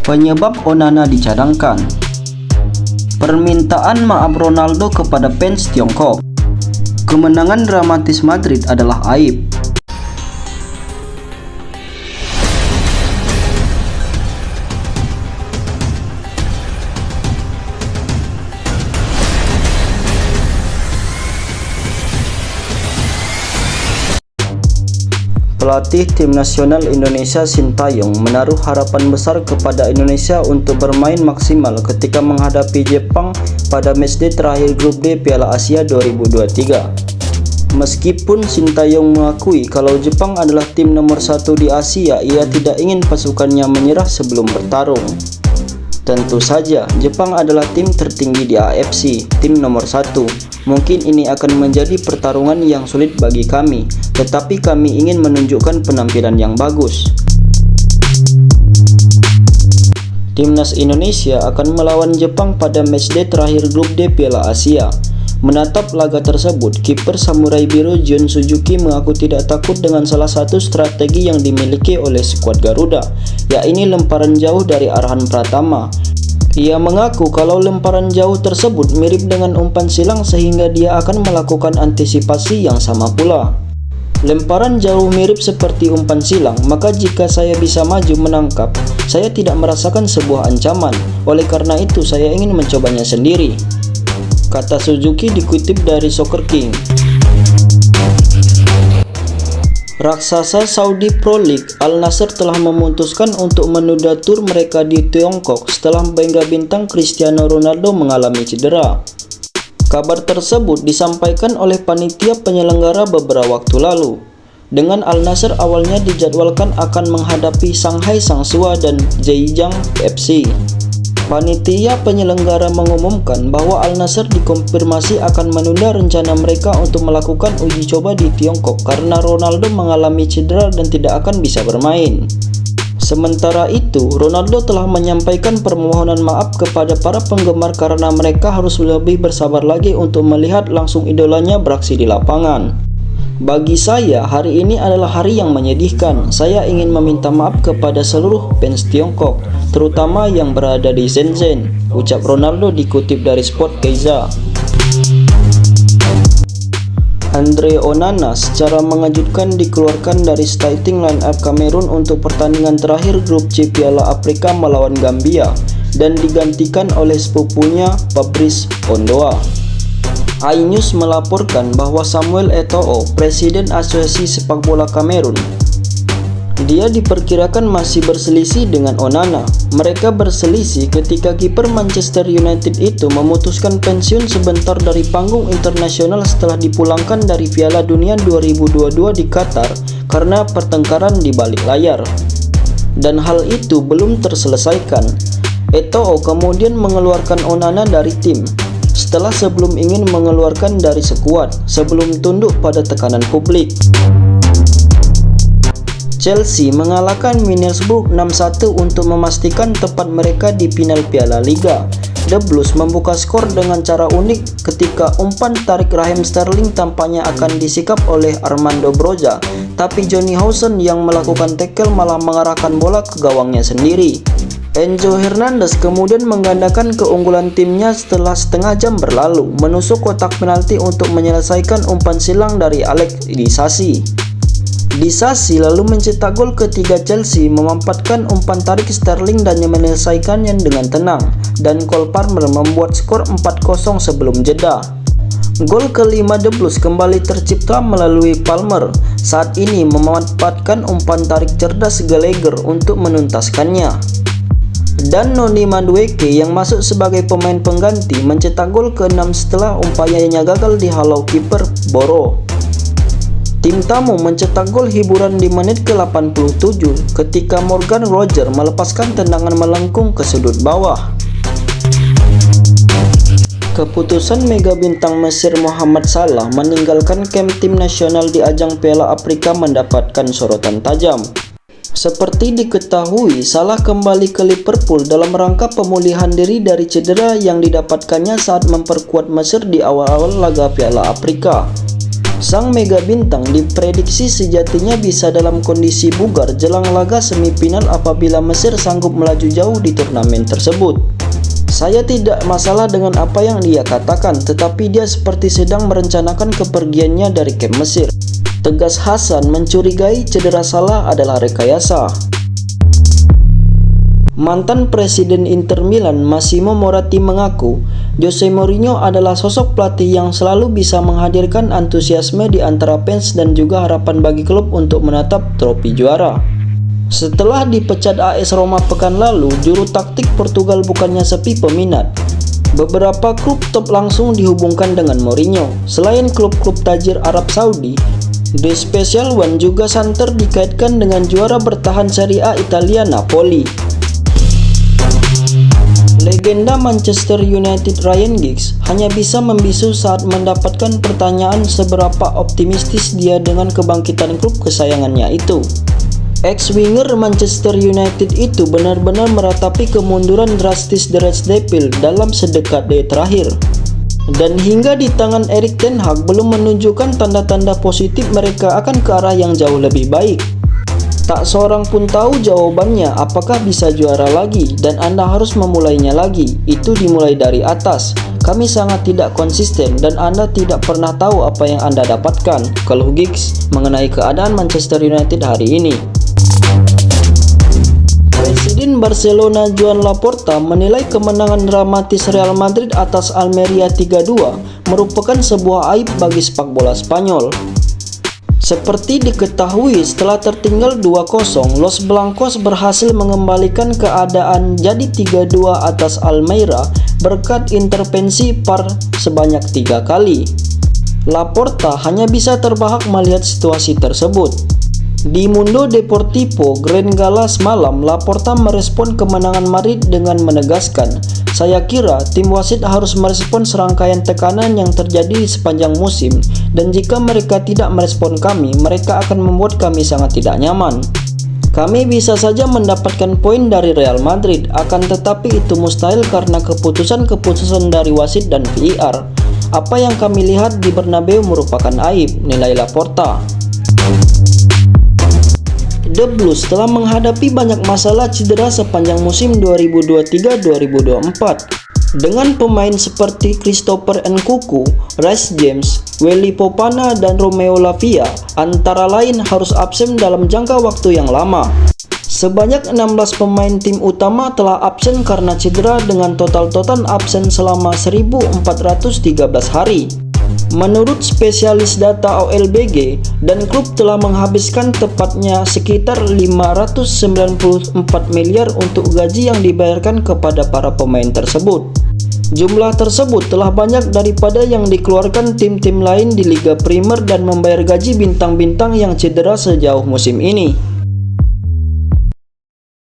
Penyebab Onana dicadangkan. Permintaan maaf Ronaldo kepada fans Tiongkok. Kemenangan dramatis Madrid adalah aib. Pelatih tim nasional Indonesia Sintayong menaruh harapan besar kepada Indonesia untuk bermain maksimal ketika menghadapi Jepang pada matchday terakhir grup D Piala Asia 2023. Meskipun Sintayong mengakui kalau Jepang adalah tim nomor 1 di Asia, ia tidak ingin pasukannya menyerah sebelum bertarung. Tentu saja, Jepang adalah tim tertinggi di AFC, tim nomor 1. Mungkin ini akan menjadi pertarungan yang sulit bagi kami, tetapi kami ingin menunjukkan penampilan yang bagus. Timnas Indonesia akan melawan Jepang pada matchday terakhir grup D Piala Asia. Menatap laga tersebut, kiper Samurai Biru Jun Suzuki mengaku tidak takut dengan salah satu strategi yang dimiliki oleh skuad Garuda, yakni lemparan jauh dari arahan Pratama. Ia mengaku kalau lemparan jauh tersebut mirip dengan umpan silang sehingga dia akan melakukan antisipasi yang sama pula. Lemparan jauh mirip seperti umpan silang, maka jika saya bisa maju menangkap, saya tidak merasakan sebuah ancaman. Oleh karena itu, saya ingin mencobanya sendiri, kata Suzuki dikutip dari Soccer King. Raksasa Saudi Pro League Al Nassr telah memutuskan untuk menunda tur mereka di Tiongkok setelah mega bintang Cristiano Ronaldo mengalami cedera. Kabar tersebut disampaikan oleh panitia penyelenggara beberapa waktu lalu. Dengan Al Nassr awalnya dijadwalkan akan menghadapi Shanghai Shanghua dan Zhejiang FC. Panitia penyelenggara mengumumkan bahwa Al Nassr dikonfirmasi akan menunda rencana mereka untuk melakukan uji coba di Tiongkok karena Ronaldo mengalami cedera dan tidak akan bisa bermain. Sementara itu, Ronaldo telah menyampaikan permohonan maaf kepada para penggemar karena mereka harus lebih bersabar lagi untuk melihat langsung idolanya beraksi di lapangan. Bagi saya, hari ini adalah hari yang menyedihkan. Saya ingin meminta maaf kepada seluruh fans Tiongkok, terutama yang berada di Shenzhen, ucap Ronaldo dikutip dari Sport Kaiza. Andre Onana secara mengejutkan dikeluarkan dari starting line-up Kamerun untuk pertandingan terakhir grup C Piala Afrika melawan Gambia dan digantikan oleh sepupunya Fabrice Ondoa. iNews melaporkan bahwa Samuel Eto'o, presiden Asosiasi Sepak Bola Kamerun, dia diperkirakan masih berselisih dengan Onana. Mereka berselisih ketika kiper Manchester United itu memutuskan pensiun sebentar dari panggung internasional setelah dipulangkan dari Piala Dunia 2022 di Qatar karena pertengkaran di balik layar. Dan hal itu belum terselesaikan. Eto'o kemudian mengeluarkan Onana dari tim setelah sebelum ingin mengeluarkan dari skuad sebelum tunduk pada tekanan publik. Chelsea mengalahkan Middlesbrough 6-1 untuk memastikan tempat mereka di final Piala Liga. The Blues membuka skor dengan cara unik ketika umpan tarik Raheem Sterling tampaknya akan disikap oleh Armando Broja, tapi Johnny Hawson yang melakukan tackle malah mengarahkan bola ke gawangnya sendiri. Enzo Hernandez kemudian menggandakan keunggulan timnya setelah setengah jam berlalu, menusuk kotak penalti untuk menyelesaikan umpan silang dari Alex Disasi. Disasi lalu mencetak gol ketiga Chelsea, memanfaatkan umpan tarik Sterling dan menyelesaikannya dengan tenang, dan Cole Palmer membuat skor 4-0 sebelum jeda. Gol kelima The Blues kembali tercipta melalui Palmer, saat ini memanfaatkan umpan tarik cerdas Gallagher untuk menuntaskannya. Dan Noni Madueke yang masuk sebagai pemain pengganti mencetak gol ke-6 setelah upayanya gagal dihalau kiper Boro. Tim tamu mencetak gol hiburan di menit ke-87 ketika Morgan Rogers melepaskan tendangan melengkung ke sudut bawah. Keputusan mega bintang Mesir Mohamed Salah meninggalkan kamp tim nasional di ajang Piala Afrika mendapatkan sorotan tajam. Seperti diketahui, Salah kembali ke Liverpool dalam rangka pemulihan diri dari cedera yang didapatkannya saat memperkuat Mesir di awal-awal laga Piala Afrika. Sang mega bintang diprediksi sejatinya bisa dalam kondisi bugar jelang laga semifinal apabila Mesir sanggup melaju jauh di turnamen tersebut. Saya tidak masalah dengan apa yang dia katakan, tetapi dia seperti sedang merencanakan kepergiannya dari kamp Mesir. Tegas Hasan mencurigai cedera Salah adalah rekayasa. Mantan Presiden Inter Milan Massimo Moratti mengaku Jose Mourinho adalah sosok pelatih yang selalu bisa menghadirkan antusiasme di antara fans dan juga harapan bagi klub untuk menatap trofi juara. Setelah dipecat AS Roma pekan lalu, juru taktik Portugal bukannya sepi peminat. Beberapa klub top langsung dihubungkan dengan Mourinho. Selain klub-klub tajir Arab Saudi, The Special One juga santer dikaitkan dengan juara bertahan Serie A Italia Napoli. Legenda Manchester United Ryan Giggs hanya bisa membisu saat mendapatkan pertanyaan seberapa optimistis dia dengan kebangkitan klub kesayangannya itu. Ex-winger Manchester United itu benar-benar meratapi kemunduran drastis The Red Devils dalam sedekade terakhir. Dan hingga di tangan Erik ten Hag belum menunjukkan tanda-tanda positif mereka akan ke arah yang jauh lebih baik. Tak seorang pun tahu jawabannya apakah bisa juara lagi dan Anda harus memulainya lagi. Itu dimulai dari atas. Kami sangat tidak konsisten dan Anda tidak pernah tahu apa yang Anda dapatkan, keluh Giggs mengenai keadaan Manchester United hari ini. Presiden Barcelona Joan Laporta menilai kemenangan dramatis Real Madrid atas Almeria 3-2 merupakan sebuah aib bagi sepak bola Spanyol. Seperti diketahui, setelah tertinggal 2-0, Los Blancos berhasil mengembalikan keadaan jadi 3-2 atas Almeria berkat intervensi VAR sebanyak 3 kali. Laporta hanya bisa terbahak melihat situasi tersebut. Di Mundo Deportivo Grand Gala semalam, Laporta merespon kemenangan Madrid dengan menegaskan, "Saya kira tim wasit harus merespon serangkaian tekanan yang terjadi di sepanjang musim, dan jika mereka tidak merespon kami, mereka akan membuat kami sangat tidak nyaman. Kami bisa saja mendapatkan poin dari Real Madrid, akan tetapi itu mustahil karena keputusan-keputusan dari wasit dan VAR. Apa yang kami lihat di Bernabeu merupakan aib," nilai Laporta. The Blues telah menghadapi banyak masalah cedera sepanjang musim 2023-2024. Dengan pemain seperti Christopher Nkunku, Reece James, Wesley Fofana, dan Romeo Lavia antara lain harus absen dalam jangka waktu yang lama. Sebanyak 16 pemain tim utama telah absen karena cedera dengan total absen selama 1.413 hari. Menurut spesialis data OLBG, dan klub telah menghabiskan tepatnya sekitar 594 miliar untuk gaji yang dibayarkan kepada para pemain tersebut. Jumlah tersebut telah banyak daripada yang dikeluarkan tim-tim lain di Liga Primer dan membayar gaji bintang-bintang yang cedera sejauh musim ini.